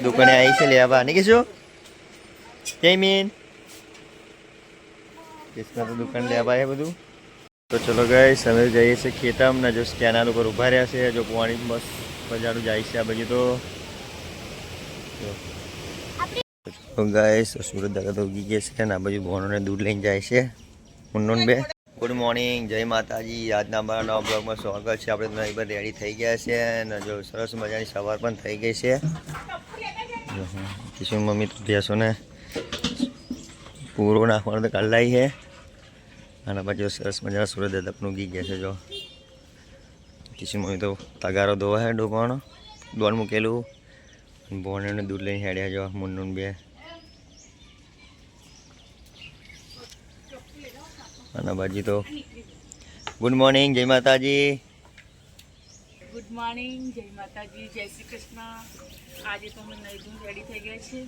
દુકાને આવી છે લેવા નહીં કીશું જય મીન કિસના તો દુકાન લેવા છે બધું. તો ચલો ગાઈસ અમે જઈએ છીએ ખેતરમાં જો કેનાલ ઉપર ઊભા રહ્યા છે જો પાણી મસ્ત મજાનું જાય છે આ બાજુ તો ગાઈસ સુરત દાદા તો ઉગી ગયા છે અને આ બાજુ ભોણોને દૂધ લઈને જાય છે મુન્નોન બે. ગુડ મોર્નિંગ જય માતાજી. આજના અમારા નવા બ્લોગમાં સ્વાગત છે. આપણે તો અહીં રેડી થઈ ગયા છે અને જો સરસ મજાની સવાર પણ થઈ ગઈ છે. કિશોર મમ્મી તો ભેંસોને પૂરો નાખવાનું તો કાઢલાઈ છે અને પછી સરસ મજાના સુરત દાદા પણ ઉગી ગયા છે. જો કિશોર મમ્મી તો તગારો ધોવા છે ડોબાનો દોડ મૂકેલું ભોણને દૂધ લઈને હેડ્યા જો મુન્નૂન બે. અને બાજી તો ગુડ મોર્નિંગ જય માતાજી. ગુડ મોર્નિંગ જય માતાજી જય શ્રી કૃષ્ણ. આજે તો અમે નહીં ધોઈને રેડી થઈ ગયા છે.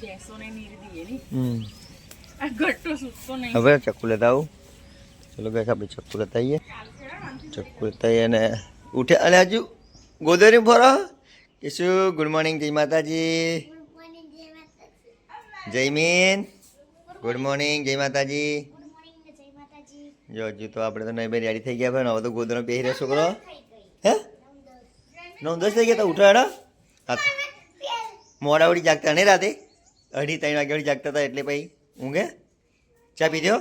ભેંસોને નીર દઈએ ને આ ગટ્ટો સૂકતો નહીં. હવે ચક્કુ લેતા આવું. ચલો ગાઈસ આપણે ચક્કુ લેતા આવીએ. ચક્કુ લેતા આવીએ અને ઉઠે અને હજુ ગોદરી ફરો કે શું. ગુડ મોર્નિંગ જય માતાજી. જય મીન ગુડ મોર્નિંગ જય માતાજી. જો હજુ તો આપણે તો નહીં ભાઈ રેડી થઈ ગયા ભાઈ. હવે તો ગોદરો પહેરી રહ્યો છોકરો. હે 9-10 થઈ ગયા તો ઉઠો હેડો. મોડા વળી જાગતા નહીં રાતે 2:30-3 વાગે વળી જાગતા હતા એટલે પછી ઊંઘે. ચા પીધો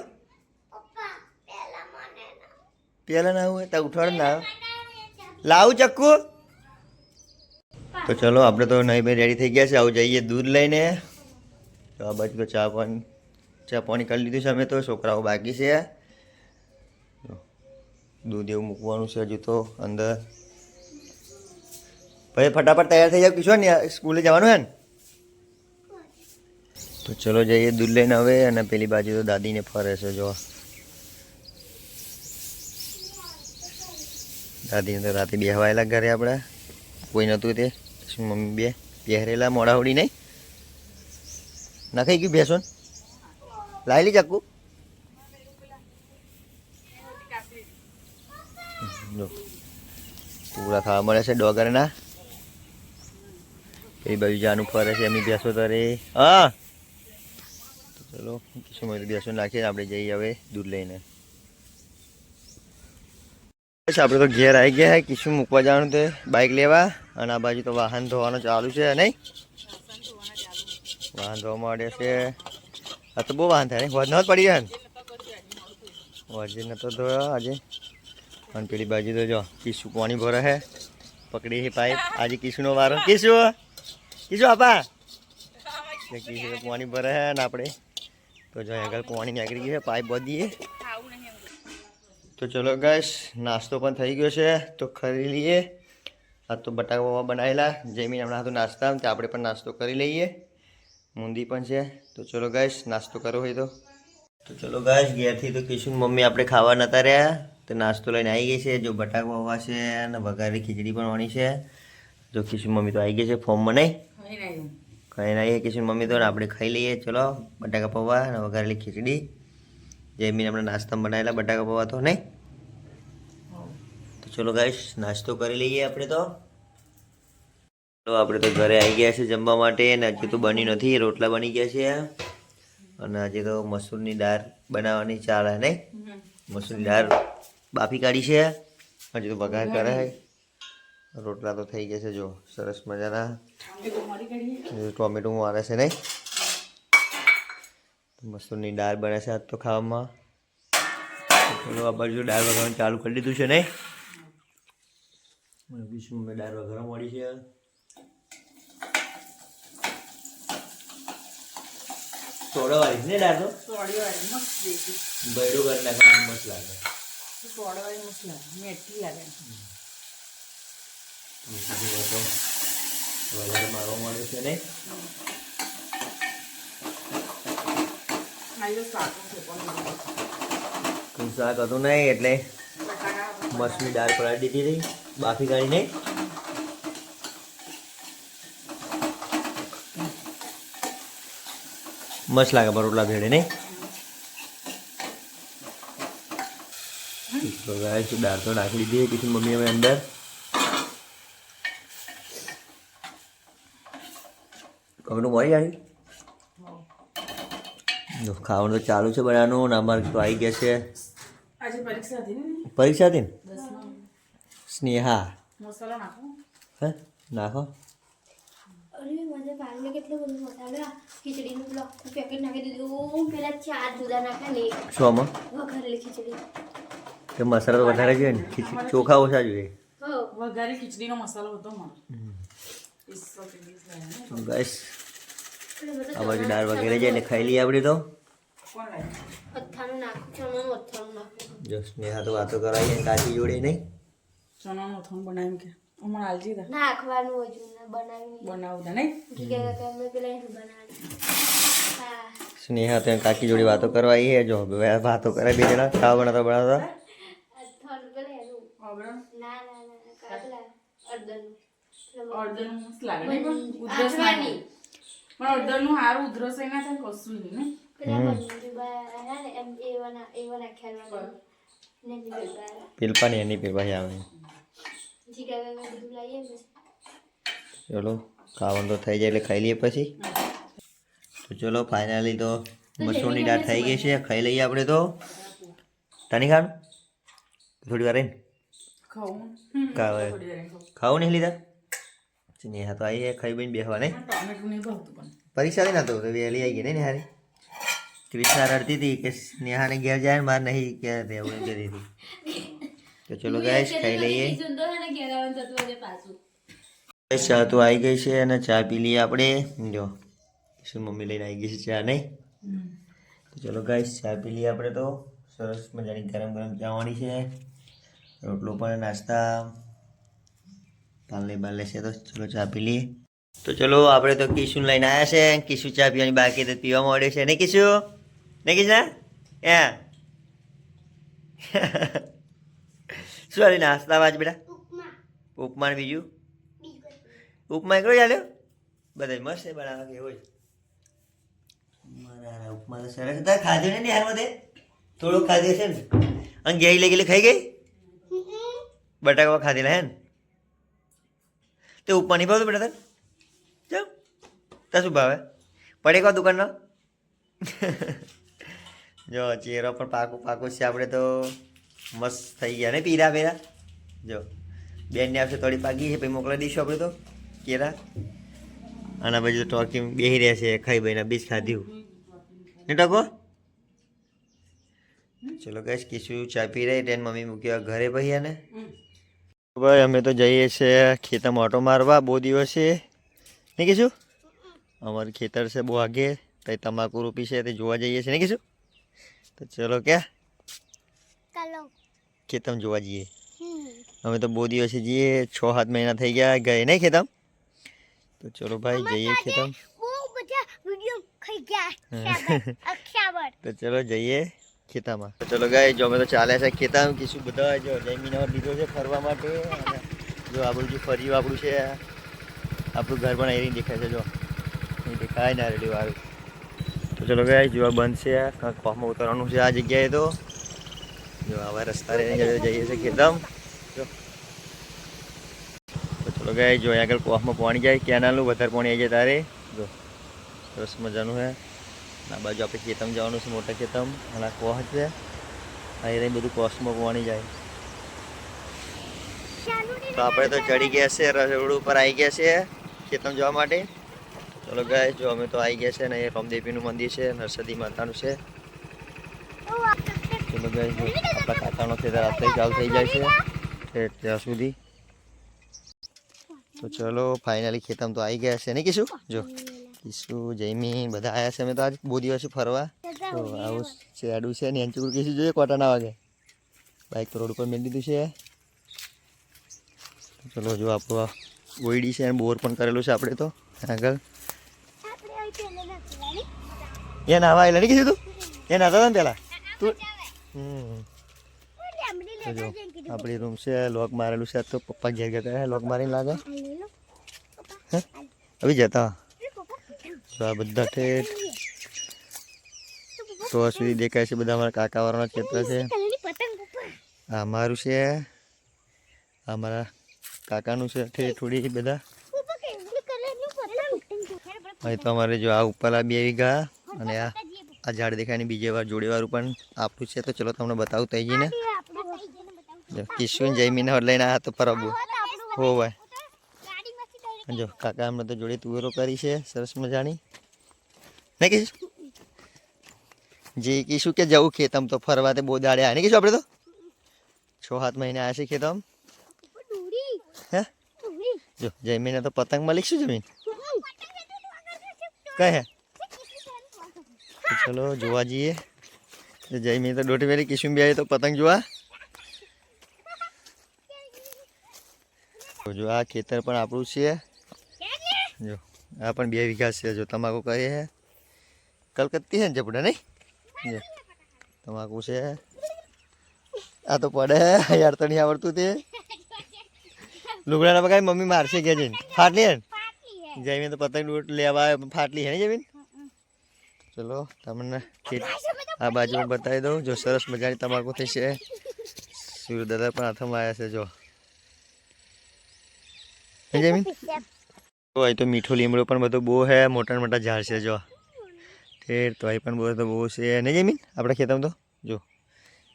પેલા ના હોય તો ઉઠવાડ ના લાવું ચક્કુ. તો ચલો આપણે તો નહીં ભાઈ રેડી થઈ ગયા છે. આવું જઈએ દૂધ લઈને. તો આ બાજુ તો ચા પાણી કરી લીધું છે અમે તો. છોકરાઓ બાકી છે. દૂધ એવું મૂકવાનું છે હજુ તો અંદર. ભાઈ ફટાફટ તૈયાર થઈ જાવ કિશોર ને સ્કૂલે જવાનું હે ને. તો ચલો જઈએ દૂધ લઈને હવે. અને પેલી બાજુ તો દાદીને ફરે છે જો. દાદીને તો રાતે બેહવાયેલા ઘરે આપણે કોઈ નહોતું તે મમ્મી બે પહેરેલા મોડા હોડી નહીં નાખાઈ ગયું ભેંસો લાવેલી ચાકુ. જો પૂરા ખાવા મળે છે ડોગરના. પેલી બાજુ જાનું ફરે છે એમની ભેંસો તરે. હા તો ચલો શું ભેંસો નાખીએ આપણે જઈએ હવે દૂધ લઈને. આપણે તો ઘેર આવી ગયા. કિશું મૂકવા જવાનું તે બાઇક લેવા. અને આ બાજુ તો વાહન ધોવાનું ચાલુ છે નહીં. વાહન ધોવા માંડે છે. આ તો બહુ વાહન થાય વજ ન પડી જાય ને વજે નતો ધોયો આજે. અને પેલી બાજુ તો જો કિશું પાણી ભરે છે પકડી છે પાઇપ. આજે કિશુનો વારો. કિશુ આપા કિશુ પાણી ભરે છે ને આપણે તો જો આગળ પાણી નીકળી ગયું છે પાઇપ બધીએ. તો ચલો ગાઈસ નાસ્તો પણ થઈ ગયો છે તો ખરી લઈએ. આ તો બટાકા બનાવેલા જમીન હમણાં તો નાસ્તા તો આપણે પણ નાસ્તો કરી લઈએ. મૂંદી પણ છે. તો ચલો ગાઈસ નાસ્તો કરવો હોય તો ચલો ગાઈસ ઘેરથી તો કિશું મમ્મી આપણે ખાવા નતા રહ્યા તો નાસ્તો લઈને આવી ગઈ છે. જો બટાકા પૌવા છે અને વઘારેલી ખીચડી પણ વણી છે. જો કિશું મમ્મી તો આવી ગઈ છે ફોર્મમાં નહીં ખાઈ નહીં. કિશું મમ્મી તો આપણે ખાઈ લઈએ. ચલો બટાકા પૌવા અને વઘારેલી ખીચડી જમીન આપણે નાસ્તામાં બનાવેલા બટાકા પૌવા તો નહીં. તો ચલો ગાઈસ નાસ્તો કરી લઈએ આપણે તો. આપણે તો ઘરે આવી ગયા છે જમવા માટે અને હજી તો બન્યું નથી. રોટલા બની ગયા છે અને હજી તો મસૂરની દાળ બનાવવાની ચાલે નહીં. મસૂરની દાળ બાફી કાઢી છે હજી તો વઘાર કરે છે. રોટલા તો થઈ ગયા છે જો સરસ મજાના. ટોમેટો મારે છે નહીં. મસૂરની દાળ બને છે આજ તો ખાવામાં. ચલો આ બાજુ દાળ વઘારવાનું ચાલુ કરી દીધું છે નહીં. મેં દાળ વઘારવા મળી છે. સોડાવાળી ને દાળ તો સોડાવાળી મસ્ત દેખી બૈડો કરી નાખવાનું મસ્ત લાગે. સોડાવાળી મસ્ત લાગે મેઠી લાગે. વધારે મારવા મળે છે નહીં. શાક હતું નહીં એટલે મસની દાળ પલાળી દીધી હતી બાફી કાઢી નહીં. મસ્ત લાગે બરોટલા ભેળે નહીં. તો ગાઈસ દાળ તો નાખી દીધી કિશન મમ્મી હવે અંદર. કમનું મળી આવી જો ખાવાનું તો ચાલુ છે બનાવવાનું ને અમારે તો આવી ગયા છે આજે પરીક્ષા હતી ને પરીક્ષા હતી ને 10 સ્નેહા મસાલો નાખો હે નાખો અરે મને પાલને કેટલો બધો મસાલા ખીચડીનું બ્લોક પેકેટ નાખી દીધું પેલા 4 જુદા નાખ્યા ને શોમાં વઘારેલી ખીચડી કે મસાલા તો વધારે જોઈએ ને ખીચડી ચોખા ઓછા જોઈએ હો વઘારી ખીચડીનો મસાલો હતો મારો 120 લાવ્યા બસ આ બાજુ દાળ વગેરે છે એટલે ખાઈ લઈએ આપણે તો કોણ લાવ્યું અથાણું નાખું ચણાનું અથાણું નાખું જો સ્નેહા તો વાતો કરાવીએ કાચી જોડે નહીં ચણાનું અથાણું બનાવ્યું કે હમણાં હાલજી દા નાખવાનું હજુ ને બનાવી બનાવતા નહીં કે અમે પેલા એનું બનાવી હા સ્નેહા તો કાકી જોડે વાતો કરવા આવી છે જો હવે વાતો કરે બે જણા ખાવા બનાવતા અથાણું પેલા એનું હવે ના કાટલા અડદનું અડદરનું મસ્ત લાગે નહીં પણ ઉધરસ ના થાય. પણ અડદરનું સારું ઉધરસ ના થાય કશું નહીં ને પેલા પનીર બા ને એમ એવા નાખ્યા ને નીકળતા પીલપા ને એની પીલપા આવે જીગા ગાગા બધું લાવીએ ને ચલો ખાવાનું તો થઈ જાય એટલે ખાઈ લઈએ પછી તો ચલો ફાઇનલી તો મસૂરની દાળ થઈ ગઈ છે ખાઈ લઈએ આપણે તો તાની ખાવાનું થોડી વાર રહીને ખાવું ખાવે થોડી વાર ખાવું. ખાવું નહીં લીધા સ્નેહા તો આવી ખાઈ બઈને બેસવા નહીં ટોમેટું નહીં ભાવતું પણ પરીક્ષા નહીં નતો તો વહેલી આવી ગઈ નહીં હારી ક્રિષ્ના રડતી હતી કે સ્નેહાને ઘેર જાય ને મારે નહીં કે રહેવું એમ કહેતી હતી તો ચલો ગાઈસ ખાઈ લઈએ સુંદર અને ઘેરાવાનું થતું હોય પાછું ચા તો આવી ગઈ છે અને ચા પી લઈએ આપણે જો શું મમ્મી લઈને આવી ગઈ છે ચા નહીં તો ચલો ગાઈસ ચા પી લઈએ આપણે તો સરસ મજાની ગરમ ગરમ ચાવાની છે રોટલો પણ નાસ્તા પાલે બાલે છે તો ચલો ચા પી લઈએ તો ચલો આપણે તો કિશુન લઈને આવ્યા છે કિશુ ચા પીવાની બાકી તો પીવા મળે છે નહીં કિશુ નહીં કિશના એ શું હાલી નાસ્તા વાજ બેટા ઉપમા ને બીજું ઉપમા એકલો ચાલ્યો બધા મસ્ત છે બનાવવા એવો જ મારા ઉપમા તો સરસ હતા ખાધો ને યાર બધે થોડુંક ખાધે છે ને અને ઘેરી લઈ ગયેલી ખાઈ ગઈ બટાકા ખાધેલા હે ને તે ઉપમા નહીં ભાવતું બેટા તને ચાલ તા શું ભાવે પડે કો દુકાનનો જો ચહેરો પણ પાકું પાકું છે આપણે તો મસ્ત થઈ ગયા ને પીરા પેરા જો બેનને આપશે થોડી પાકી છે પછી મોકલાવી દઈશું આપણે તો કેરા આના બાજુ તો ટોકી બેસી રહ્યા છે ખાઈ ભાઈના બીજ ખાધ્યું ને ટકો ચલો ગેસ કીશું ચા પી રહી તેને મમ્મી મૂક્યા ઘરે ભાઈ અને ભાઈ અમે તો જઈએ છીએ ખેતરમાં ઓટો મારવા બહુ દિવસે નહીં કીશું અમારું ખેતર છે બહુ આગે તો તમાકુ રોપી છે તે જોવા જઈએ છીએ નહીં કીશું તો ચલો ક્યાં ચાલો ખેતમ જોવા જઈએ અમે તો બહુ દિવસે જઈએ 6-7 મહિના થઈ ગયા ગए નહીં ખેતમ તો ચલો ભાઈ જઈએ ખેતમ બહુ બધા વિડિયો ખાઈ ગયા અક્ષાવર તો ચલો જઈએ ખેતામાં તો ચલો ગાય જો અમે તો ચાલ્યા છે ખેતામાં કીશું બધા જો જમીન લીધો છે ફરવા માટે અને જો આપણું જે ફર્યું આપણું છે આપણું ઘર પણ અહીં દેખાય છે જો અહીં દેખાય ના રેડી વાળું તો ચલો ગાય જોવા બંધ છે ખોખમાં ઉતરવાનું છે આ જગ્યાએ તો જો આવા રસ્તા રહીને જઈએ છીએ ખેતમ જો તો ચલો ગાય જો અહીં આગળ કોફમાં પાણી જાય કેનાલનું વધારે પાણી આવી જાય તારે જો સરસ મજાનું છે આ બાજુ આપણે ખેતમ જવાનું છે મોટા ખેતમ અને આ કોહ છે અહીં રહી બધું કોસમાં પાણી જાય તો આપણે તો ચડી ગયા છે રોડ ઉપર આવી ગયા છે ખેતમ જવા માટે ચલો ગાય જો અમે તો આવી ગયા છે ને એ રામદેવીનું મંદિર છે નરસદી માતાનું છે ચલો ગાય જો આપણા કાકાનો ખેતર રાત્રે ચાલુ થઈ જાય છે ત્યાં સુધી તો ચલો ફાઇનલી ખેતમ તો આવી ગયા છે નહીં કીશું જો કીશું જયમીન બધા આવ્યા છે અમે તો આજ બહુ દિવસ ફરવા તો આવું શેડું છે ને એન્ચુકુર કીશું જોઈએ કોટા ના વાગે બાઇક તો રોડ ઉપર મેળ દીધું છે ચલો જો આપણું ઓઈડી છે અને બોર પણ કરેલું છે આપણે તો આગળ એ નાવા આવેલા નહીં કીધું તું એ નાતા હતા ને પેલા તું તો જો આપણી રૂમ છે લોક મારેલું છે તો પપ્પા ઘેર ગયા લોક મારીને લાગે હે હવે જતા તો આ બધા ઠેઠ તો સુધી દેખાય છે બધા અમારા કાકાવાળાના ખેતર છે આ અમારું છે અમારા કાકાનું છે ઠેઠ થોડી બધા અહીં તો અમારે જો આ ઉપરલા 2 વીઘા અને આ ઝાડ દેખાય ને બીજે વાર જોડેવાળું પણ આપણું છે. તો ચલો તમને બતાવું તઈ જઈને. જો કિશુન જઈમીને લઈને આવ્યા તો ફરવું હોવાય. જો કાકા અમને તો જોડે તુવેરો કરી છે સરસ મજાની ને કીશું જે કીશું કે જવું ખેતમ તો ફરવા તે બહુ દાડે આ ને કીશું આપણે તો 6-7 મહિને આવ્યા છે ખેતમ. હે જો જમીને તો પતંગ મળી જમીન કઈ હે ચલો જોવા જઈએ. જઈમી તો દોઢ વેરી કિશુમ બી તો પતંગ જોવા. જો આ ખેતર પણ આપણું છે. જો આ પણ 2 વીઘા છે. જો તમાકુ કરીએ હે કલકત્તી હે ને જપડા નહીં જો તમાકુ છે. આ તો પડે યાર તો નહીં આવડતું તે લુગડાના પકાય મમ્મી મારશે કે જઈને ફાટલી હે જમીન તો પતંગ લેવા ફાટલી હે ને જમીન. ચલો તમને આ બાજુમાં બતાવી દઉં. જો સરસ મજાની તમાકુ થઈ છે. સૂર્યદાદા પણ હાથમાં આવ્યા છે. જો જમીન તો અહીં તો મીઠો લીમડો પણ બધો બહુ હે. મોટા મોટા ઝાડ છે. જો ઠેર તો અહીં પણ બધો બહુ છે ને જમીન આપણા ખેતરમાં તો જો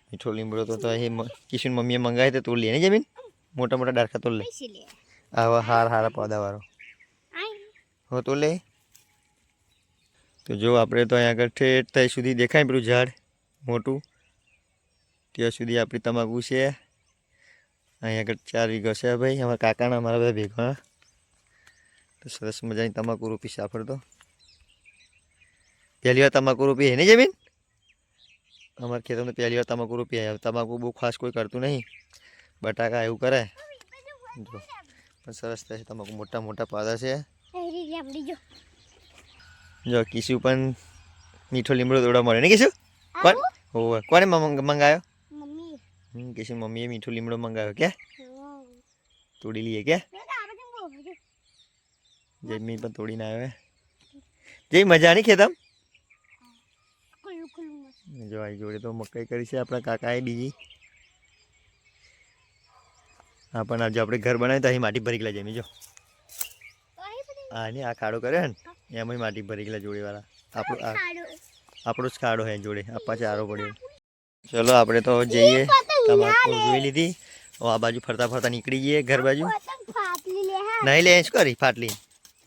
મીઠો લીમડો તો અહીં કિશન મમ્મીએ મંગાવી તો તોડ લે ને જમીન મોટા મોટા ડાળખા તોડ લે. આવા હારા પૌધાવાળો હો તો લે. તો જો આપણે તો અહીંયા આગળ ઠેઠ ત્યાં સુધી દેખાય પેલું ઝાડ મોટું ત્યાં સુધી આપણી તમાકુ છે. અહીંયા આગળ 4 વીઘા છે ભાઈ અમારા કાકાના અમારા બધા ભેગા. તો સરસ મજાની તમાકુ રોપી સાફર તો પહેલી વાર તમાકુ રોપી હે ને જમીન અમારા ખેતરમાં પહેલી વાર તમાકુ રોપી આવ્યા. તમાકુ બહુ ખાસ કોઈ કરતું નહીં બટાકા એવું કરે જો પણ સરસ થાય તમાકુ મોટા મોટા પાદા છે. જો કિશુ પણ મીઠો લીમડો તોડવા મળે ને કિશુ કોણ હોવે કોને મંગાવ્યો કિશુ મમ્મીએ મીઠો લીમડો મંગાવ્યો કે તોડી લઈએ કે જમી પણ તોડીને આવ્યો જેવી મજા નહીં ખેતમ. જો આ જોડે તો મકાઈ કરી છે આપણા કાકાએ બીજી. હા પણ આજે આપણે ઘર બનાવ્યું તો અહીં માટી ભરી ગયેલા જમી જો હા ને આ ખાડો કર્યો ને એમાં માટી ભરી ગયેલા જોડેવાળા આપણો જ ખાડો હે જોડે આપા ચારો પડ્યો. ચલો આપણે તો જઈએ તમાકુ જોઈ લીધી. આ બાજુ ફરતા ફરતા નીકળી જઈએ ઘર બાજુ. નહીં લે શું કરી ફાટલી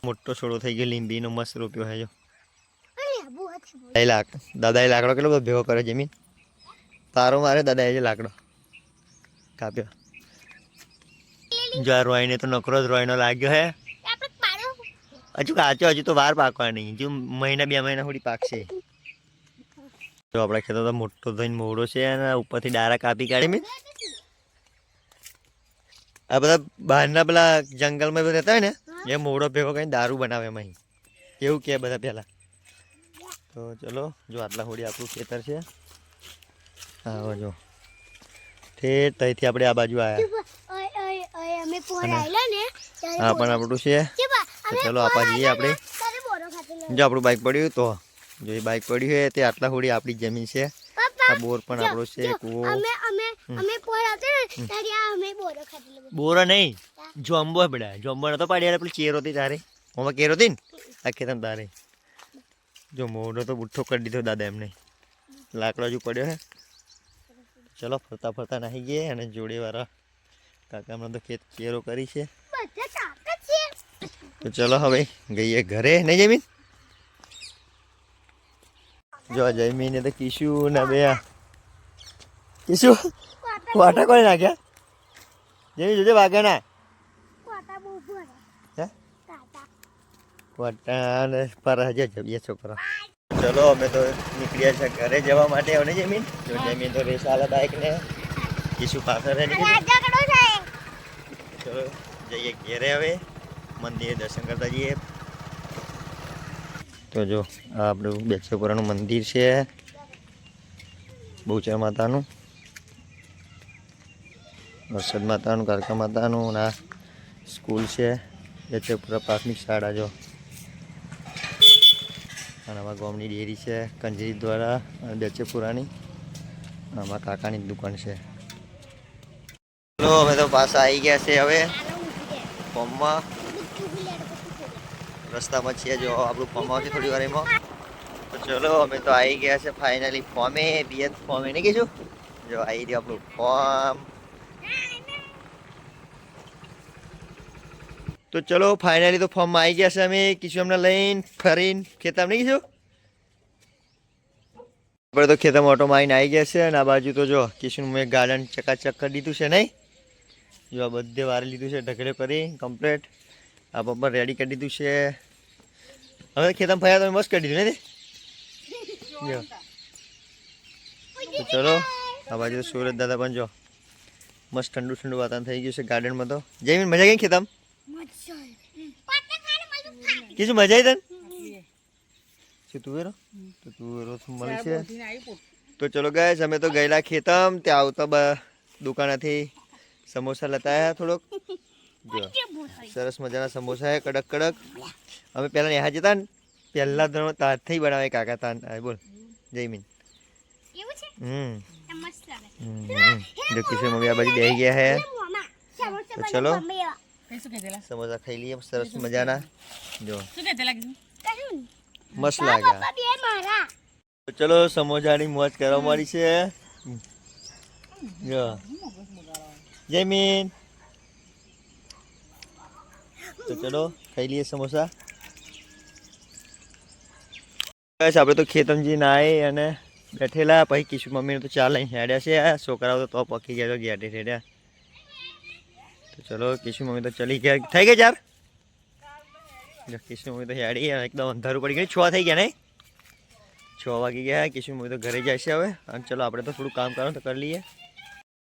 મોટો છોડો થઈ ગયો લીંબીનો મસ્ત રોપ્યો હે જો. દાદાએ લાકડો કેટલો બધો ભેગો કર્યો જમીન તારો મારે દાદાએ જે લાકડો કાપ્યો. જો આ રોયને તો નકરો જ રોયનો લાગ્યો હે. હજુ કાચો હજુ તો વાર પાકવાની હજુ 1-2 મહિના સુધી પાકશે. જો આપણા ખેતર તો મોટો થઈને મોડો છે અને ઉપરથી ડારા કાપી કાઢી આ બધા બહારના પેલા જંગલમાં બધા રહેતા હોય ને એ મોડો ભેગો કરીને દારૂ બનાવે એમાં એવું કે બધા પહેલા. તો ચલો જો આટલા હોડી આપણું ખેતર છે. હા જો ઠેઠ ત્યાંથી આપણે આ બાજુ આવ્યા હા પણ આપણું છે. તો ચલો આપા જઈએ આપણે. જો આપણું બાઇક પડ્યું તો જો એ બાઇક પડ્યું છે તે આટલા હોડી આપણી જમીન છે. આ બોર પણ આપણો છે કૂવો બોરો નહીં જોમ્બો બધા જોમ્બો નતો પાડી પેલી ચેરો હતી તારે આમાં કેરો હતી ને આ ખેતર તારે જો મોઢો તો બુઠ્ઠો કરી દીધો દાદા એમને લાકડો હજુ પડ્યો હે. ચલો ફરતા ફરતા નાહી ગયે અને જોડેવાળા કાકા હમણાં તો ખેત કેરો કરી છે. તો ચલો હવે ગઈએ ઘરે નહીં જમીન. જો જમીને તો કિશુ ના બે કિશુ વાટા કોઈ નાખ્યા જમી જોજે વાગે ના વાટા ને પર હજે જઈએ છોકરા. ચલો અમે તો નીકળ્યા છે ઘરે જવા માટે હવે જમીન. જો જમીન તો રેસ આલે બાઇક ને કિશુ પાછળ ચલો જઈએ ઘેરે હવે મંદિરે દર્શન કરતા જઈએ. તો જો આ આપણું બેચેપુરાનું મંદિર છે બહુચર માતાનું વરસાદ માતાનું કારકા માતાનું અને આ સ્કૂલ છે બેચેપુરા પ્રાથમિક શાળા. જો અને આમાં ગામની ડેરી છે કંજરી દ્વારા બેચેપુરાની. આમાં કાકાની દુકાન છે. ચલો અમે તો પાછા આવી ગયા છે હવે ફોર્મમાં રસ્તામાં છીએ જો આપણું ફોર્મ આવશે થોડી વાર એમાં. તો ચલો અમે તો આવી ગયા છે ફાઇનલી ફોર્મે બીએચ ફોર્મ એને કીધું જો આવી રહ્યું આપણું ફોર્મ. તો ચલો ફાઇનલી તો ફોર્મમાં આવી ગયા છે અમે કીશું અમને લઈને ફરીને ખેતર નહીં કીધું આપણે તો ખેતરમાં ઓટો મારીને આવી ગયા છે અને આ બાજુ તો જો કિશન મેં ગાર્ડન ચકાચક કરી દીધું છે નહીં જો આ બધે વારી લીધું છે ઢગલે કરી કમ્પ્લીટ આ બબ્બર રેડી કરી દીધું છે હવે ખેતરમાં ફર્યા તમે મસ્ત કરી દીધું નહીં જો તો ચલો આ બાજુ તો સુરત દાદા પણ જો મસ્ત ઠંડુ ઠંડુ વાતાવરણ થઈ ગયું છે ગાર્ડનમાં તો જયમીન મજા ગઈ ખેતમ કીધું મજા આવી તને શું તુવેરો તો તુવેરો મળી છે તો ચલો ગાઈસ અમે તો ગયેલા ખેતમ ત્યાં આવતા દુકાનેથી સમોસા લેતા આવ્યા થોડોક જો સરસ મજાના સમોસા હે કડક કડક અમે પહેલાં નેહા જતા ને પહેલા ધોરણ તારથી બનાવે કાકા તાન બોલ જયમીન જો કિશોર મમ્મી આ બાજુ બેસી ગયા હે તો ચલો સમોસા ખાઈ લઈએ સરસ મજાના જો મસ્ત લાગ્યા તો ચલો સમોસાની મોજ કરવા મળી છે જો જયમીન તો ચલો ખાઈ લઈએ સમોસા બસ આપણે તો ખેતમજી નાઈ અને બેઠેલા પછી કિશોર મમ્મીને તો ચા લઈને હેડ્યા છે છોકરાઓ તો પકી ગયા તો ઘેટે હેડ્યા તો ચલો કિશોર મમ્મી તો ચલી ગયા થઈ ગયા ચાર જો કિશોર મમ્મી તો હેડી એકદમ અંધારું પડી ગયું 6 થઈ ગયા નહીં 6 વાગી ગયા કિશોર મમ્મી તો ઘરે જાય છે હવે અને ચલો આપણે તો થોડું કામ કરવાનું તો કરી લઈએ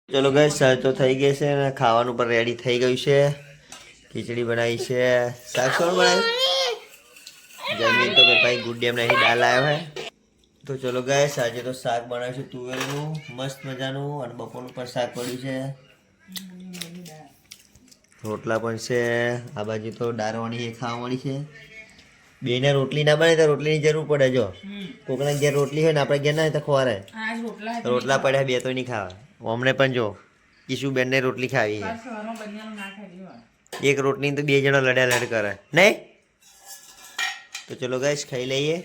ચલો ગાઈસ સાંજ તો થઈ ગઈ છે અને ખાવાનું પણ રેડી થઈ ગયું છે ખીચડી બનાવી છે શાક શું બનાવ્યું જમીન તો ભાઈ ગુડ ડે નહીં દાલ આવ્યો હે તો ચલો ગાઈસ આજે તો શાક બનાવીશું તુવેરનું મસ્ત મજાનું અને બપોરનું પણ શાક પડ્યું છે રોટલા પણ છે આ બાજુ તો દારવાણી એ ખાવાની છે બેને રોટલી ના બને તો રોટલીની જરૂર પડે જો કોકના ઘેર રોટલી હોય ને આપણે ઘેર ના હોય તો ખવારે રોટલા પડ્યા બે તો નહીં ખાવા અમને પણ જો ઈશુ બેનને રોટલી ખાવી એક રોટલી તો બે જણા લડ્યા લડ કરે નહીં તો ચલો ગાઈસ ખાઈ લઈએ